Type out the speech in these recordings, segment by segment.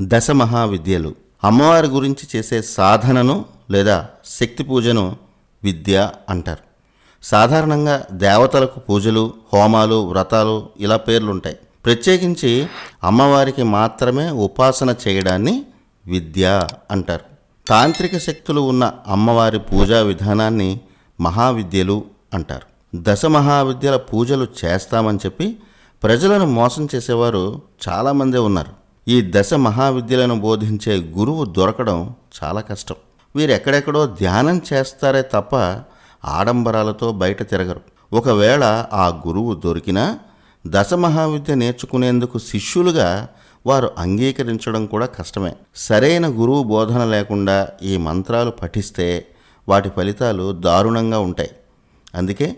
దశ మహావిద్యలు అమ్మవారి గురించి చేసే సాధనను లేదా శక్తి పూజను విద్య అంటారు. సాధారణంగా దేవతలకు పూజలు, హోమాలు, వ్రతాలు ఇలా పేర్లుంటాయి. ప్రత్యేకించి అమ్మవారికి మాత్రమే ఉపాసన చేయడాన్ని విద్య అంటారు. తాంత్రిక శక్తులు ఉన్న అమ్మవారి పూజా విధానాన్ని మహావిద్యలు అంటారు. దశ మహావిద్యల పూజలు చేస్తామని చెప్పి ప్రజలను మోసం చేసేవారు చాలామందే ఉన్నారు. ఈ దశ మహావిద్యలను బోధించే గురువు దొరకడం చాలా కష్టం. వీరు ఎక్కడెక్కడో ధ్యానం చేస్తారే తప్ప ఆడంబరాలతో బయట తిరగరు. ఒకవేళ ఆ గురువు దొరికినా దశ మహావిద్య నేర్చుకునేందుకు శిష్యులుగా వారు అంగీకరించడం కూడా కష్టమే. సరైన గురువు బోధన లేకుండా ఈ మంత్రాలు పఠిస్తే వాటి ఫలితాలు దారుణంగా ఉంటాయి. అందుకే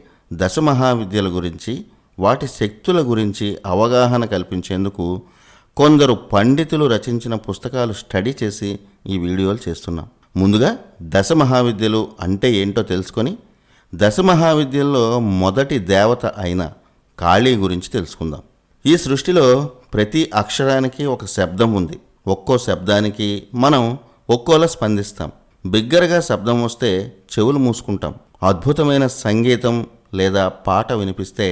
దశ మహావిద్యల గురించి, వాటి శక్తుల గురించి అవగాహన కల్పించేందుకు కొందరు పండితులు రచించిన పుస్తకాలు స్టడీ చేసి ఈ వీడియోలు చేస్తున్నాం. ముందుగా దశ మహావిద్యలు అంటే ఏంటో తెలుసుకొని దశ మహావిద్యల్లో మొదటి దేవత అయిన కాళీ గురించి తెలుసుకుందాం. ఈ సృష్టిలో ప్రతి అక్షరానికి ఒక శబ్దం ఉంది. ఒక్కో శబ్దానికి మనం ఒక్కోలా స్పందిస్తాం. బిగ్గరగా శబ్దం వస్తే చెవులు మూసుకుంటాం. అద్భుతమైన సంగీతం లేదా పాట వినిపిస్తే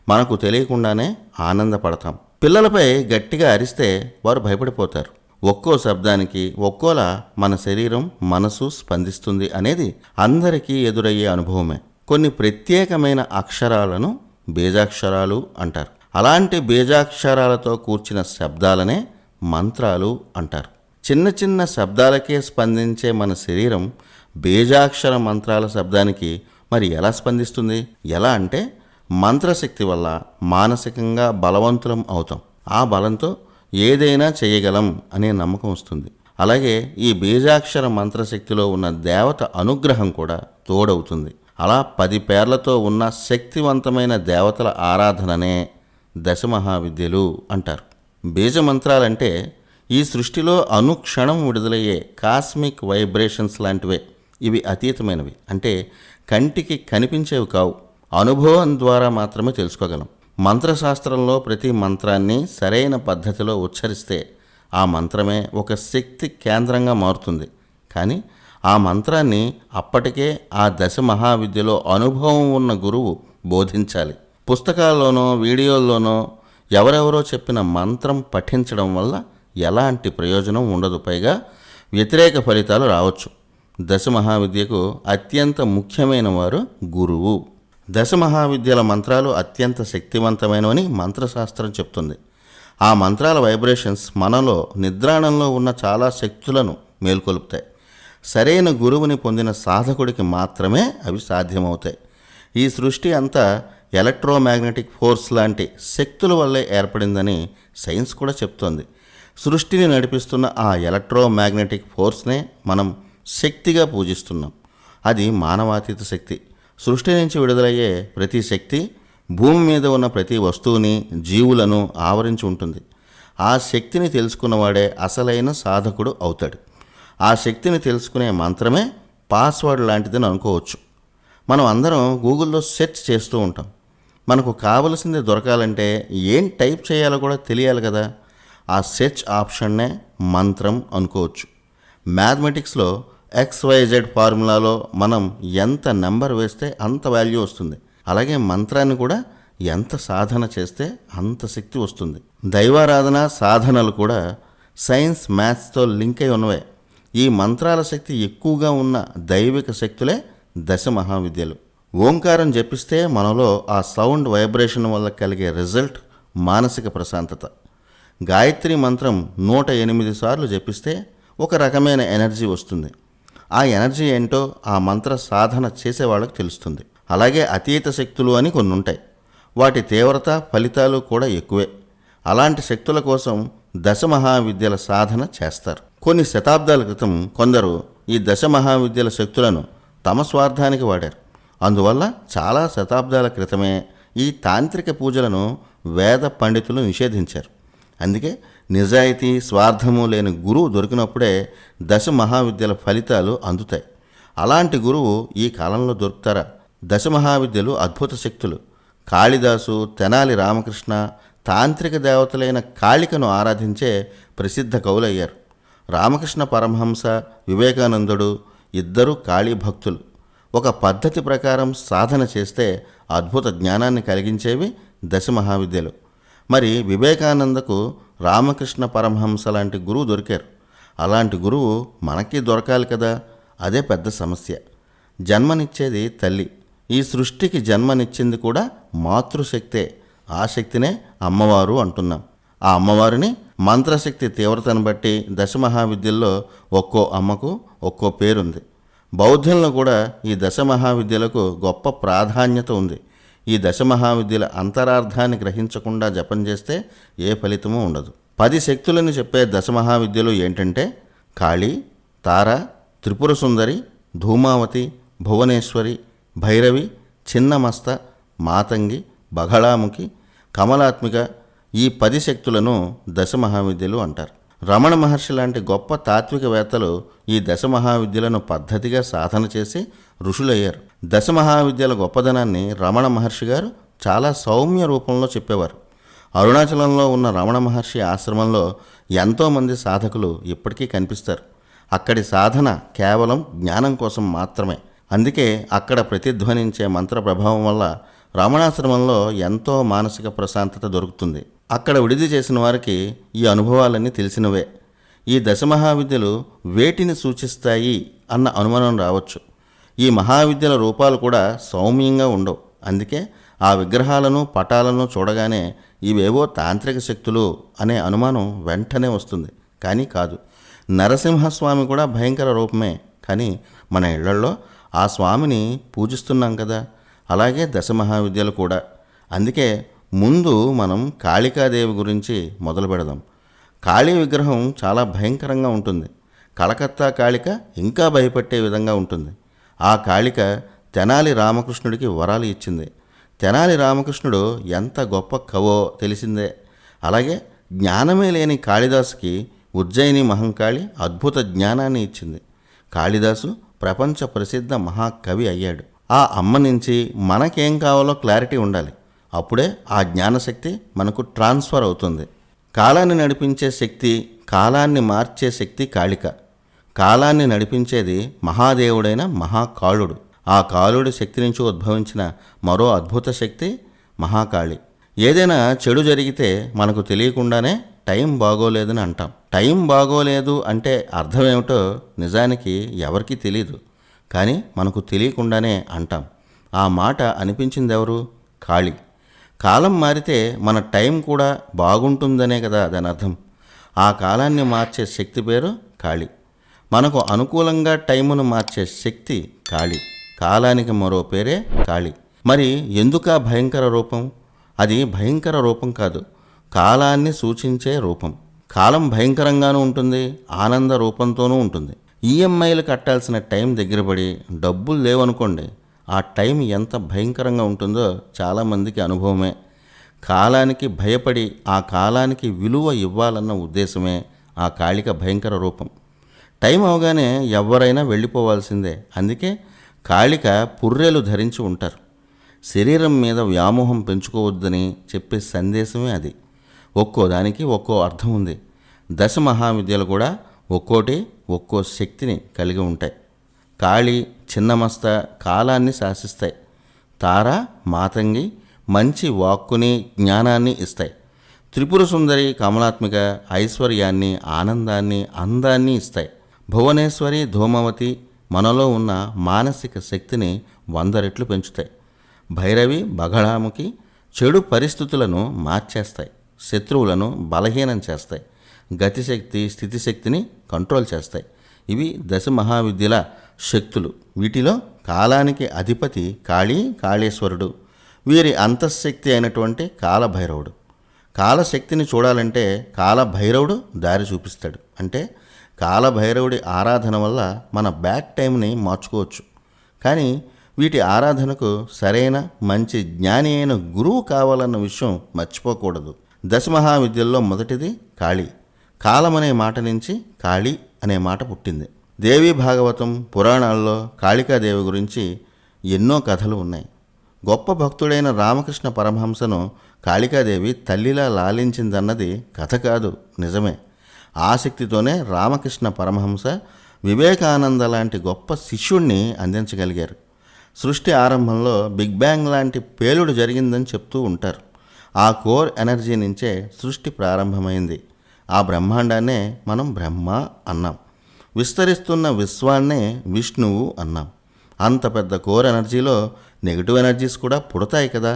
మనకు తెలియకుండానే ఆనందపడతాం. పిల్లలపై గట్టిగా అరిస్తే వారు భయపడిపోతారు. ఒక్కో శబ్దానికి ఒక్కోలా మన శరీరం, మనసు స్పందిస్తుంది అనేది అందరికీ ఎదురయ్యే అనుభవమే. కొన్ని ప్రత్యేకమైన అక్షరాలను బీజాక్షరాలు అంటారు. అలాంటి బీజాక్షరాలతో కూర్చిన శబ్దాలనే మంత్రాలు అంటారు. చిన్న చిన్న శబ్దాలకే స్పందించే మన శరీరం బీజాక్షర మంత్రాల శబ్దానికి మరి ఎలా స్పందిస్తుంది? ఎలా అంటే మంత్రశక్తి వల్ల మానసికంగా బలవంతులం అవుతాం. ఆ బలంతో ఏదైనా చేయగలం అనే నమ్మకం వస్తుంది. అలాగే ఈ బీజాక్షర మంత్రశక్తిలో ఉన్న దేవత అనుగ్రహం కూడా తోడవుతుంది. అలా 10 పేర్లతో ఉన్న శక్తివంతమైన దేవతల ఆరాధననే దశ మహావిద్యలు అంటారు. బీజమంత్రాలంటే ఈ సృష్టిలో అనుక్షణం విడుదలయ్యే కాస్మిక్ వైబ్రేషన్స్ లాంటివే. ఇవి అతీతమైనవి, అంటే కంటికి కనిపించేవి కావు. అనుభవం ద్వారా మాత్రమే తెలుసుకోగలం. మంత్రశాస్త్రంలో ప్రతి మంత్రాన్ని సరైన పద్ధతిలో ఉచ్చరిస్తే ఆ మంత్రమే ఒక శక్తి కేంద్రంగా మారుతుంది. కానీ ఆ మంత్రాన్ని అప్పటికే ఆ దశ మహావిద్యలో అనుభవం ఉన్న గురువు బోధించాలి. పుస్తకాల్లోనో వీడియోల్లోనో ఎవరెవరో చెప్పిన మంత్రం పఠించడం వల్ల ఎలాంటి ప్రయోజనం ఉండదు. పైగా వ్యతిరేక ఫలితాలు రావచ్చు. దశ మహావిద్యకు అత్యంత ముఖ్యమైన వారు గురువు. దశ మహావిద్యల మంత్రాలు అత్యంత శక్తివంతమైనవని మంత్రశాస్త్రం చెప్తుంది. ఆ మంత్రాల వైబ్రేషన్స్ మనలో నిద్రాణంలో ఉన్న చాలా శక్తులను మేల్కొలుపుతాయి. సరైన గురువుని పొందిన సాధకుడికి మాత్రమే అవి సాధ్యమవుతాయి. ఈ సృష్టి అంతా ఎలక్ట్రోమాగ్నెటిక్ ఫోర్స్ లాంటి శక్తుల వల్లే ఏర్పడిందని సైన్స్ కూడా చెప్తోంది. సృష్టిని నడిపిస్తున్న ఆ ఎలక్ట్రోమాగ్నెటిక్ ఫోర్స్నే మనం శక్తిగా పూజిస్తున్నాం. అది మానవాతీత శక్తి. సృష్టి నుంచి విడుదలయ్యే ప్రతి శక్తి భూమి మీద ఉన్న ప్రతి వస్తువుని, జీవులను ఆవరించి ఉంటుంది. ఆ శక్తిని తెలుసుకున్నవాడే అసలైన సాధకుడు అవుతాడు. ఆ శక్తిని తెలుసుకునే మంత్రమే పాస్వర్డ్ లాంటిదని అనుకోవచ్చు. మనం అందరం గూగుల్లో సెర్చ్ చేస్తూ ఉంటాం. మనకు కావలసింది దొరకాలంటే ఏం టైప్ చేయాలో కూడా తెలియాలి కదా. ఆ సెర్చ్ ఆప్షన్నే మంత్రం అనుకోవచ్చు. మ్యాథమెటిక్స్లో XYZ ఫార్ములాలో మనం ఎంత నెంబర్ వేస్తే అంత వాల్యూ వస్తుంది. అలాగే మంత్రాన్ని కూడా ఎంత సాధన చేస్తే అంత శక్తి వస్తుంది. దైవారాధన సాధనలు కూడా సైన్స్, మ్యాథ్స్తో లింక్ అయి ఉన్నవే. ఈ మంత్రాల శక్తి ఎక్కువగా ఉన్న దైవిక శక్తులే దశ మహావిద్యలు. ఓంకారం జపిస్తే మనలో ఆ సౌండ్ వైబ్రేషన్ వల్ల కలిగే రిజల్ట్ మానసిక ప్రశాంతత. గాయత్రి మంత్రం 108 సార్లు జపిస్తే ఒక రకమైన ఎనర్జీ వస్తుంది. ఆ ఎనర్జీ ఏంటో ఆ మంత్ర సాధన చేసే వాళ్ళకి తెలుస్తుంది. అలాగే అతీత శక్తులు అని కొన్ని ఉంటాయి. వాటి తీవ్రత, ఫలితాలు కూడా ఎక్కువే. అలాంటి శక్తుల కోసం దశ మహావిద్యల సాధన చేస్తారు. కొన్ని శతాబ్దాల క్రితం కొందరు ఈ దశ మహావిద్యల శక్తులను తమ స్వార్థానికి వాడారు. అందువల్ల చాలా శతాబ్దాల క్రితమే ఈ తాంత్రిక పూజలను వేద పండితులు నిషేధించారు. అందుకే నిజాయితీ, స్వార్థము లేని గురువు దొరికినప్పుడే దశ మహావిద్యల ఫలితాలు అందుతాయి. అలాంటి గురువు ఈ కాలంలో దొరుకుతారా? దశ మహావిద్యలు అద్భుత శక్తులు. కాళిదాసు, తెనాలి రామకృష్ణ తాంత్రిక దేవతలైన కాళికను ఆరాధించే ప్రసిద్ధ కవులయ్యారు. రామకృష్ణ పరమహంస, వివేకానందుడు ఇద్దరూ కాళీ భక్తులు. ఒక పద్ధతి ప్రకారం సాధన చేస్తే అద్భుత జ్ఞానాన్ని కలిగించేవి దశ మహావిద్యలు. మరి వివేకానందకు రామకృష్ణ పరమహంస లాంటి గురువు దొరికారు. అలాంటి గురువు మనకి దొరకాలి కదా, అదే పెద్ద సమస్య. జన్మనిచ్చేది తల్లి. ఈ సృష్టికి జన్మనిచ్చింది కూడా మాతృశక్తే. ఆ శక్తినే అమ్మవారు అంటున్నాం. ఆ అమ్మవారిని మంత్రశక్తి తీవ్రతను బట్టి దశ మహావిద్యల్లో ఒక్కో అమ్మకు ఒక్కో పేరుంది. బౌద్ధంలో కూడా ఈ దశ మహావిద్యలకు గొప్ప ప్రాధాన్యత ఉంది. ఈ దశ మహావిద్యల అంతరార్థాన్ని గ్రహించకుండా జపం చేస్తే ఏ ఫలితమూ ఉండదు. 10 శక్తులను చెప్పే దశ మహావిద్యలు ఏంటంటే కాళీ, తార, త్రిపుర సుందరి, ధూమావతి, భువనేశ్వరి, భైరవి, చిన్నమస్త, మాతంగి, బగళాముఖి, కమలాత్మిక. ఈ 10 శక్తులను దశ మహావిద్యలు అంటారు. రమణ మహర్షి లాంటి గొప్ప తాత్వికవేత్తలు ఈ దశ మహావిద్యలను పద్ధతిగా సాధన చేసి ఋషులయ్యారు. దశ మహావిద్యల గొప్పదనాన్ని రమణ మహర్షి గారు చాలా సౌమ్య రూపంలో చెప్పేవారు. అరుణాచలంలో ఉన్న రమణ మహర్షి ఆశ్రమంలో ఎంతోమంది సాధకులు ఇప్పటికీ కనిపిస్తారు. అక్కడి సాధన కేవలం జ్ఞానం కోసం మాత్రమే. అందుకే అక్కడ ప్రతిధ్వనించే మంత్ర ప్రభావం వల్ల రమణాశ్రమంలో ఎంతో మానసిక ప్రశాంతత దొరుకుతుంది. అక్కడ విడిది చేసిన వారికి ఈ అనుభవాలన్నీ తెలిసినవే. ఈ దశ మహావిద్యలు వేటిని సూచిస్తాయి అన్న అనుమానం రావచ్చు. ఈ మహావిద్యల రూపాలు కూడా సౌమ్యంగా ఉండవు. అందుకే ఆ విగ్రహాలను పటాలను చూడగానే ఇవేవో తాంత్రిక శక్తులు అనే అనుమానం వెంటనే వస్తుంది. కానీ కాదు. నరసింహస్వామి కూడా భయంకర రూపమే. కానీ మన ఇళ్లల్లో ఆ స్వామిని పూజిస్తున్నాం కదా. అలాగే దశ మహావిద్యలు కూడా. అందుకే ముందు మనం కాళికాదేవి గురించి మొదలు పెడదాం. కాళీ విగ్రహం చాలా భయంకరంగా ఉంటుంది. కలకత్తా కాళిక ఇంకా భయపెట్టే విధంగా ఉంటుంది. ఆ కాళిక తెనాలి రామకృష్ణుడికి వరాలు ఇచ్చింది. తెనాలి రామకృష్ణుడు ఎంత గొప్ప కవో తెలిసిందే. అలాగే జ్ఞానమే లేని కాళిదాసుకి ఉజ్జయిని మహంకాళి అద్భుత జ్ఞానాన్ని ఇచ్చింది. కాళిదాసు ప్రపంచ ప్రసిద్ధ మహాకవి అయ్యాడు. ఆ అమ్మ నుంచి మనకేం కావాలో క్లారిటీ ఉండాలి. అప్పుడే ఆ జ్ఞానశక్తి మనకు ట్రాన్స్ఫర్ అవుతుంది. కాలాన్ని నడిపించే శక్తి, కాలాన్ని మార్చే శక్తి కాళిక. కాలాన్ని నడిపించేది మహాదేవుడైన మహాకాళుడు. ఆ కాళుడి శక్తి నుంచి ఉద్భవించిన మరో అద్భుత శక్తి మహాకాళి. ఏదైనా చెడు జరిగితే మనకు తెలియకుండానే టైం బాగోలేదని అంటాం. టైం బాగోలేదు అంటే అర్థమేమిటో నిజానికి ఎవరికీ తెలీదు. కానీ మనకు తెలియకుండానే అంటాం. ఆ మాట అనిపించింది ఎవరు? కాళి. కాలం మారితే మన టైం కూడా బాగుంటుందనే కదా దాని అర్థం. ఆ కాలాన్ని మార్చే శక్తి పేరు కాళి. మనకు అనుకూలంగా టైమును మార్చే శక్తి కాళి. కాలానికి మరో పేరే కాళి. మరి ఎందుకా భయంకర రూపం? అది భయంకర రూపం కాదు, కాలాన్ని సూచించే రూపం. కాలం భయంకరంగానూ ఉంటుంది, ఆనంద రూపంతోనూ ఉంటుంది. ఈఎంఐలు కట్టాల్సిన టైం దగ్గర పడి డబ్బులు లేవనుకోండి, ఆ టైం ఎంత భయంకరంగా ఉంటుందో చాలామందికి అనుభవమే. కాలానికి భయపడి ఆ కాలానికి విలువ ఇవ్వాలన్న ఉద్దేశమే ఆ కాళిక భయంకర రూపం. టైం అవగానే ఎవరైనా వెళ్ళిపోవాల్సిందే. అందుకే కాళిక పుర్రెలు ధరించి ఉంటారు. శరీరం మీద వ్యామోహం పెంచుకోవద్దని చెప్పే సందేశమే అది. ఒక్కో దానికి ఒక్కో అర్థం ఉంది. దశ మహావిద్యలు కూడా ఒక్కోటి ఒక్కో శక్తిని కలిగి ఉంటాయి. కాళి, చిన్నమస్త కాలాన్ని శాసిస్తాయి. తార, మాతంగి మంచి వాక్కుని, జ్ఞానాన్ని ఇస్తాయి. త్రిపుర సుందరి, కమలాత్మిక ఐశ్వర్యాన్ని, ఆనందాన్ని, అందాన్ని ఇస్తాయి. భువనేశ్వరి, ధూమవతి మనలో ఉన్న మానసిక శక్తిని 100 రెట్లు పెంచుతాయి. భైరవి, బగళాముఖి చెడు పరిస్థితులను మార్చేస్తాయి. శత్రువులను బలహీనం చేస్తాయి. గతిశక్తి, స్థితిశక్తిని కంట్రోల్ చేస్తాయి. ఇవి దశ మహావిద్యల శక్తులు. వీటిలో కాలానికి అధిపతి కాళీ, కాళేశ్వరుడు. వీరి అంతఃశక్తి అయినటువంటి కాలభైరవుడు. కాలశక్తిని చూడాలంటే కాలభైరవుడు దారి చూపిస్తాడు. అంటే కాలభైరవుడి ఆరాధన వల్ల మన బ్యాడ్ టైంని మార్చుకోవచ్చు. కానీ వీటి ఆరాధనకు సరైన మంచి జ్ఞాని అయిన గురువు కావాలన్న విషయం మర్చిపోకూడదు. దశ మహావిద్యల్లో మొదటిది కాళీ. కాలం అనే మాట నుంచి కాళీ అనే మాట పుట్టింది. దేవీ భాగవతం, పురాణాల్లో కాళికాదేవి గురించి ఎన్నో కథలు ఉన్నాయి. గొప్ప భక్తుడైన రామకృష్ణ పరమహంసను కాళికాదేవి తల్లిలా లాలించిందన్నది కథ కాదు, నిజమే. ఆ శక్తితోనే రామకృష్ణ పరమహంస, వివేకానంద లాంటి గొప్ప శిష్యుణ్ణి అందించగలిగారు. సృష్టి ఆరంభంలో బిగ్ బ్యాంగ్ లాంటి పేలుడు జరిగిందని చెప్తూ ఉంటారు. ఆ కోర్ ఎనర్జీ నుంచే సృష్టి ప్రారంభమైంది. ఆ బ్రహ్మాండాన్నే మనం బ్రహ్మ అన్నాం. విస్తరిస్తున్న విశ్వాన్నే విష్ణువు అన్నాం. అంత పెద్ద కోర్ ఎనర్జీలో నెగిటివ్ ఎనర్జీస్ కూడా పుడతాయి కదా.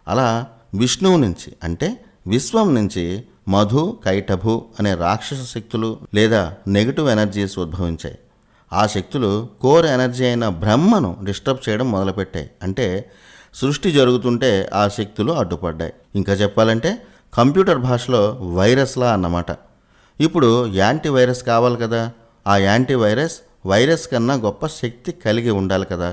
అలా విష్ణువు నుంచి అంటే విశ్వం నుంచి మధు, కైటభు అనే రాక్షస శక్తులు లేదా నెగిటివ్ ఎనర్జీస్ ఉద్భవించాయి. ఆ శక్తులు కోర్ ఎనర్జీ అయిన బ్రహ్మను డిస్టర్బ్ చేయడం మొదలుపెట్టాయి. అంటే సృష్టి జరుగుతుంటే ఆ శక్తులు అడ్డుపడ్డాయి. ఇంకా చెప్పాలంటే కంప్యూటర్ భాషలో వైరస్లా అన్నమాట. ఇప్పుడు యాంటీవైరస్ కావాలి కదా. ఆ యాంటీవైరస్ వైరస్ కన్నా గొప్ప శక్తి కలిగి ఉండాలి కదా.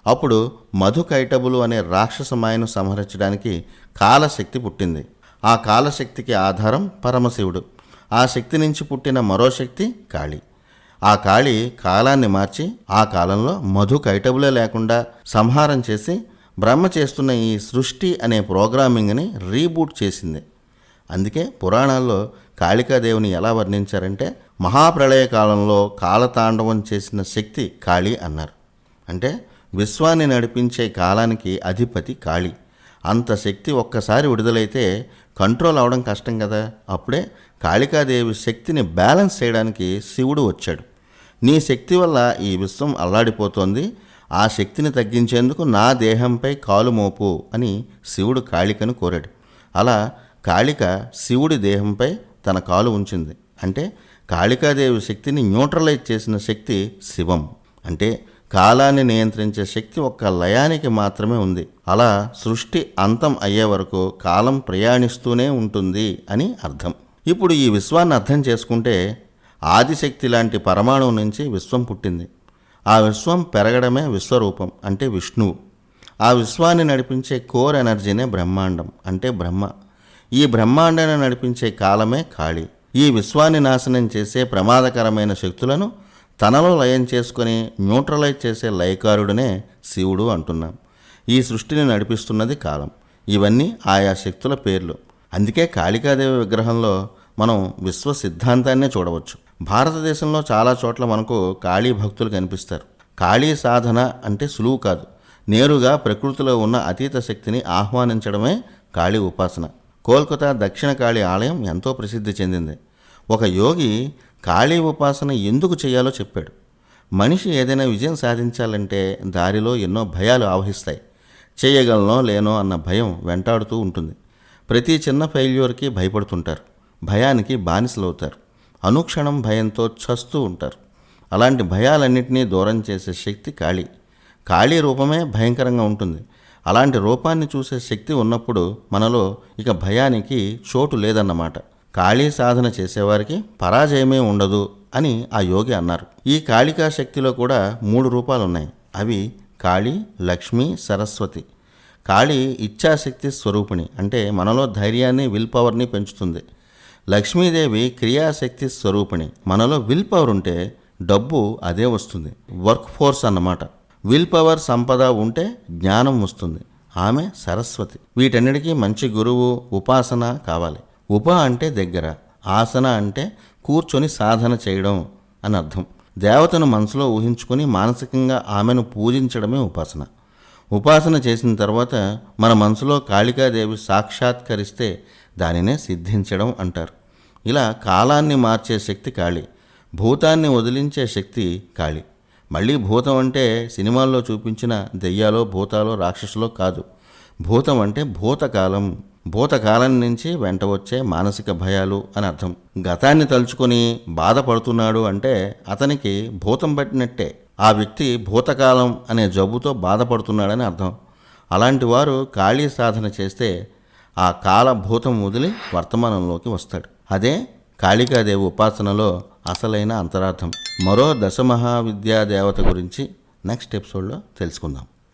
అప్పుడు మధు, కైటబులు అనే రాక్షస మాయను సంహరించడానికి కాలశక్తి పుట్టింది. ఆ కాలశక్తికి ఆధారం పరమశివుడు. ఆ శక్తి నుంచి పుట్టిన మరో శక్తి కాళి. ఆ కాళి కాలాన్ని మార్చి ఆ కాలంలో మధు, కైటబులే లేకుండా సంహారం చేసి బ్రహ్మ చేస్తున్న ఈ సృష్టి అనే ప్రోగ్రామింగ్ని రీబూట్ చేసింది. అందుకే పురాణాల్లో కాళికాదేవిని ఎలా వర్ణించారంటే మహాప్రళయ కాలంలో కాలతాండవం చేసిన శక్తి కాళి అన్నారు. అంటే విశ్వాన్ని నడిపించే కాలానికి అధిపతి కాళి. అంత శక్తి ఒక్కసారి విడుదలైతే కంట్రోల్ అవడం కష్టం కదా. అప్పుడే కాళికాదేవి శక్తిని బ్యాలెన్స్ చేయడానికి శివుడు వచ్చాడు. నీ శక్తి వల్ల ఈ విశ్వం అల్లాడిపోతోంది, ఆ శక్తిని తగ్గించేందుకు నా దేహంపై కాలు మోపు అని శివుడు కాళికను కోరాడు. అలా కాళిక శివుడి దేహంపై తన కాలు ఉంచింది. అంటే కాళికాదేవి శక్తిని న్యూట్రలైజ్ చేసిన శక్తి శివం. అంటే కాలాన్ని నియంత్రించే శక్తి ఒక్క లయానికి మాత్రమే ఉంది. అలా సృష్టి అంతం అయ్యే వరకు కాలం ప్రయాణిస్తూనే ఉంటుంది అని అర్థం. ఇప్పుడు ఈ విశ్వాన్ని అర్థం చేసుకుంటే ఆదిశక్తి లాంటి పరమాణువు నుంచి విశ్వం పుట్టింది. ఆ విశ్వం పెరగడమే విశ్వరూపం అంటే విష్ణువు. ఆ విశ్వాన్ని నడిపించే కోర్ ఎనర్జీనే బ్రహ్మాండం అంటే బ్రహ్మ. ఈ బ్రహ్మాండాన్ని నడిపించే కాలమే కాళి. ఈ విశ్వాన్ని నాశనం చేసే ప్రమాదకరమైన శక్తులను తనలో లయం చేసుకుని న్యూట్రలైజ్ చేసే లయకారుడినే శివుడు అంటున్నాం. ఈ సృష్టిని నడిపిస్తున్నది కాలం. ఇవన్నీ ఆయా శక్తుల పేర్లు. అందుకే కాళికాదేవి విగ్రహంలో మనం విశ్వ సిద్ధాంతాన్నే చూడవచ్చు. భారతదేశంలో చాలా చోట్ల మనకు కాళీ భక్తులు కనిపిస్తారు. కాళీ సాధన అంటే సులువు కాదు. నేరుగా ప్రకృతిలో ఉన్న అతీత శక్తిని ఆహ్వానించడమే కాళీ ఉపాసన. కోల్కతా దక్షిణ కాళీ ఆలయం ఎంతో ప్రసిద్ధి చెందింది. ఒక యోగి కాళీ ఉపాసన ఎందుకు చేయాలో చెప్పాడు. మనిషి ఏదైనా విజయం సాధించాలంటే దారిలో ఎన్నో భయాలు ఆవహిస్తాయి. చేయగలనో లేనో అన్న భయం వెంటాడుతూ ఉంటుంది. ప్రతి చిన్న ఫెయిల్యూర్కి భయపడుతుంటారు. భయానికి బానిసలవుతారు. అనుక్షణం భయంతో చస్తూ ఉంటారు. అలాంటి భయాలన్నింటినీ దూరం చేసే శక్తి కాళీ. కాళీ రూపమే భయంకరంగా ఉంటుంది. అలాంటి రూపాన్ని చూసే శక్తి ఉన్నప్పుడు మనలో ఇక భయానికి చోటు లేదన్నమాట. కాళీ సాధన చేసేవారికి పరాజయమే ఉండదు అని ఆ యోగి అన్నారు. ఈ కాళికా శక్తిలో కూడా 3 రూపాలున్నాయి. అవి కాళీ, లక్ష్మి, సరస్వతి. కాళీ ఇచ్ఛాశక్తి స్వరూపిణి అంటే మనలో ధైర్యాన్ని, విల్ పవర్ని పెంచుతుంది. లక్ష్మీదేవి క్రియాశక్తి స్వరూపిణి. మనలో విల్ పవర్ ఉంటే డబ్బు అదే వస్తుంది, వర్క్ ఫోర్స్ అన్నమాట. విల్ పవర్, సంపద ఉంటే జ్ఞానం వస్తుంది. ఆమె సరస్వతి. వీటన్నిటికీ మంచి గురువు, ఉపాసన కావాలి. ఉప అంటే దగ్గర, ఆసన అంటే కూర్చొని సాధన చేయడం అని అర్థం. దేవతను మనసులో ఊహించుకొని మానసికంగా ఆమెను పూజించడమే ఉపాసన. ఉపాసన చేసిన తర్వాత మన మనసులో కాళికాదేవి సాక్షాత్కరిస్తే దానినే సిద్ధించడం అంటారు. ఇలా కాలాన్ని మార్చే శక్తి కాళి. భూతాన్ని వదిలించే శక్తి కాళి. మళ్ళీ భూతం అంటే సినిమాల్లో చూపించిన దెయ్యాలో, భూతాలో, రాక్షసులో కాదు. భూతం అంటే భూతకాలం. భూతకాలం నుంచి వెంట వచ్చే మానసిక భయాలు అని అర్థం. గతాన్ని తలుచుకొని బాధపడుతున్నాడు అంటే అతనికి భూతం పట్టినట్టే. ఆ వ్యక్తి భూతకాలం అనే జబ్బుతో బాధపడుతున్నాడని అర్థం. అలాంటి వారు కాళీ సాధన చేస్తే ఆ కాల భూతం వదిలి వర్తమానంలోకి వస్తాడు. అదే కాళికాదేవి ఉపాసనలో అసలైన అంతరార్థం. మరో దశమహావిద్యా దేవత గురించి నెక్స్ట్ ఎపిసోడ్లో తెలుసుకుందాం.